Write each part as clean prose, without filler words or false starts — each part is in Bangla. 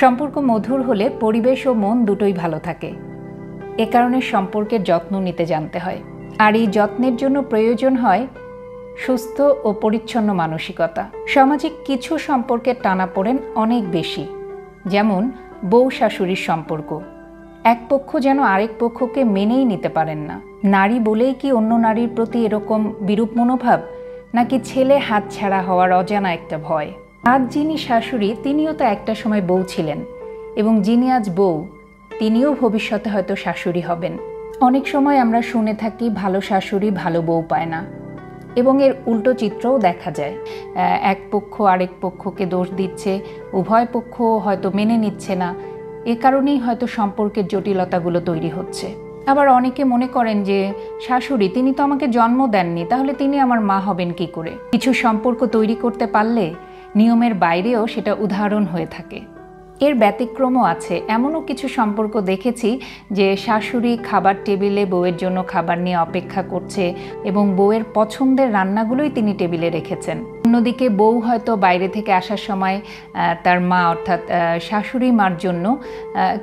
সম্পর্ক মধুর হলে পরিবেশ ও মন দুটোই ভালো থাকে। এ কারণে সম্পর্কের যত্ন নিতে জানতে হয়। আর এই যত্নের জন্য প্রয়োজন হয় সুস্থ ও পরিচ্ছন্ন মানসিকতা। সামাজিক কিছু সম্পর্কের টানাপোড়েন অনেক বেশি, যেমন বউ শাশুড়ির সম্পর্ক। এক পক্ষ যেন আরেক পক্ষকে মেনেই নিতে পারেন না। নারী বলেই কি অন্য নারীর প্রতি এরকম বিরূপ মনোভাব, নাকি ছেলে হাতছাড়া হওয়ার অজানা একটা ভয়? আজ যিনি শাশুড়ি তিনিও তো একটা সময় বউ ছিলেন, এবং যিনি আজ বউ তিনিও ভবিষ্যতে হয়তো শাশুড়ি হবেন। অনেক সময় আমরা শুনে থাকি ভালো শাশুড়ি ভালো বউ পায় না, এবং এর উল্টো চিত্রও দেখা যায়। এক পক্ষ আরেক পক্ষকে দোষ দিচ্ছে, উভয় পক্ষ হয়তো মেনে নিচ্ছে না। এ কারণেই হয়তো সম্পর্কের জটিলতাগুলো তৈরি হচ্ছে। আবার অনেকে মনে করেন যে শাশুড়ি তিনি তো আমাকে জন্ম দেননি, তাহলে তিনি আমার মা হবেন কি করে? কিছু সম্পর্ক তৈরি করতে পারলে নিয়মের বাইরেও সেটা উদাহরণ হয়ে থাকে। এর ব্যতিক্রমও আছে। এমনও কিছু সম্পর্ক দেখেছি যে শাশুড়ি খাবার টেবিলে বউয়ের জন্য খাবার নিয়ে অপেক্ষা করছে এবং বউয়ের পছন্দের রান্নাগুলোই তিনি টেবিলে রেখেছেন। অন্যদিকে বউ হয়তো বাইরে থেকে আসার সময় তার মা অর্থাৎ শাশুড়ি মার জন্য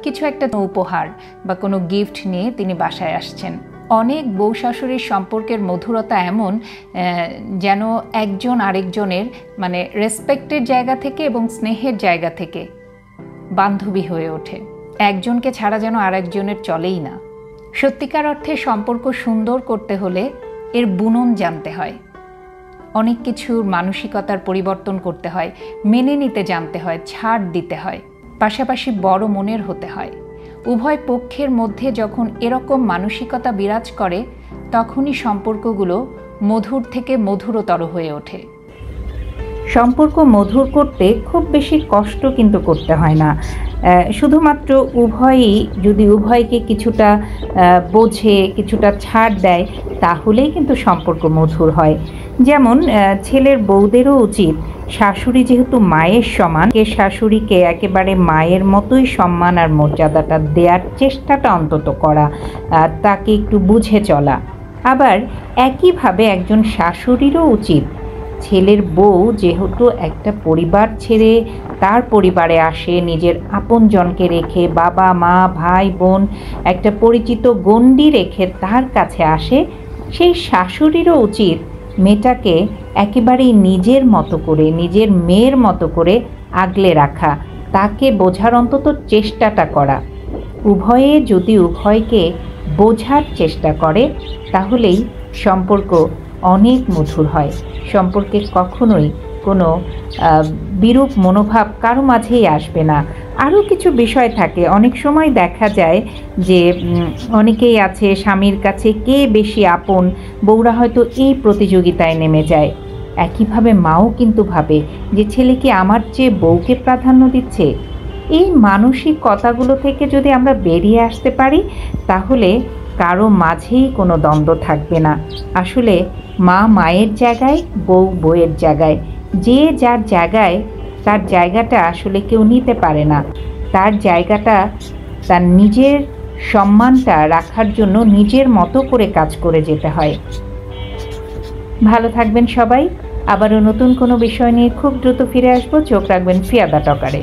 কিছু একটা উপহার বা কোনো গিফট নিয়ে তিনি বাসায় আসছেন। অনেক বউ শাশুড়ির সম্পর্কের মধুরতা এমন যেন একজন আরেকজনের রেসপেক্টের জায়গা থেকে এবং স্নেহের জায়গা থেকে বান্ধবী হয়ে ওঠে। একজনকে ছাড়া যেন আরেকজনের চলেই না। সত্যিকার অর্থে সম্পর্ক সুন্দর করতে হলে এর বুনন জানতে হয়, অনেক কিছুর মানসিকতার পরিবর্তন করতে হয়, মেনে নিতে জানতে হয়, ছাড় দিতে হয়, পাশাপাশি বড় মনের হতে হয়। উভয় পক্ষের মধ্যে যখন এরকম মানসিকতা বিরাজ করে তখনই সম্পর্কগুলো মধুর থেকে মধুরতর হয়ে ওঠে। সম্পর্ক মধুর করতে খুব বেশি কষ্ট কিন্তু করতে হয় না। শুধুমাত্র উভয়ই যদি উভয়কে কিছুটা বোঝে, কিছুটা ছাড় দেয়, তাহলেই কিন্তু সম্পর্ক মধুর হয়। যেমন ছেলের বউদেরও উচিত শাশুড়ি যেহেতু মায়ের সমান, শাশুড়িকে একেবারে মায়ের মতোই সম্মান আর মর্যাদাটা দেওয়ার চেষ্টাটা অন্তত করা, তাকে একটু বুঝে চলা। আবার একইভাবে একজন শাশুড়িরও উচিত ছেলের বউ যেহেতু একটা পরিবার ছেড়ে তার পরিবারে আসে, নিজের আপনজনকে রেখে, বাবা মা ভাই বোন একটা পরিচিত গণ্ডি রেখে তার কাছে আসে, সেই শাশুড়িরও উচিত মেয়েটাকে একেবারেই নিজের মতো করে, নিজের মেয়ের মতো করে আগলে রাখা, তাকে বোঝার অন্তত চেষ্টাটা করা। উভয়ে যদি উভয়কে বোঝার চেষ্টা করে তাহলেই সম্পর্ক অনেক মধুর হয়। সম্পর্কে কখনোই কোনো বিরূপ মনোভাব কারো মাঝেই আসবে না। আরও কিছু বিষয় থাকে। অনেক সময় দেখা যায় যে অনেকেই আছে স্বামীর কাছে কে বেশি আপন, বউরা হয়তো এই প্রতিযোগিতায় নেমে যায়। একইভাবে মাও কিন্তু ভাবে যে ছেলে কি আমার চেয়ে বউকে প্রাধান্য দিচ্ছে। এই মানসিক কথাগুলো থেকে যদি আমরা বেরিয়ে আসতে পারি তাহলে কারো মাঝেই কোনো দ্বন্দ্ব থাকবে না। আসলে মা মায়ের জায়গায়, বউ বউয়ের জায়গায়, যে যার জায়গায় তার জায়গাটা আসলে কেউ নিতে পারে না। তার জায়গাটা, তার নিজের সম্মানটা রাখার জন্য নিজের মতো করে কাজ করে যেতে হয়। ভালো থাকবেন সবাই। আবারও নতুন কোনো বিষয় নিয়ে খুব দ্রুত ফিরে আসবো। চোখ রাখবেন ফিয়াদা টকারে।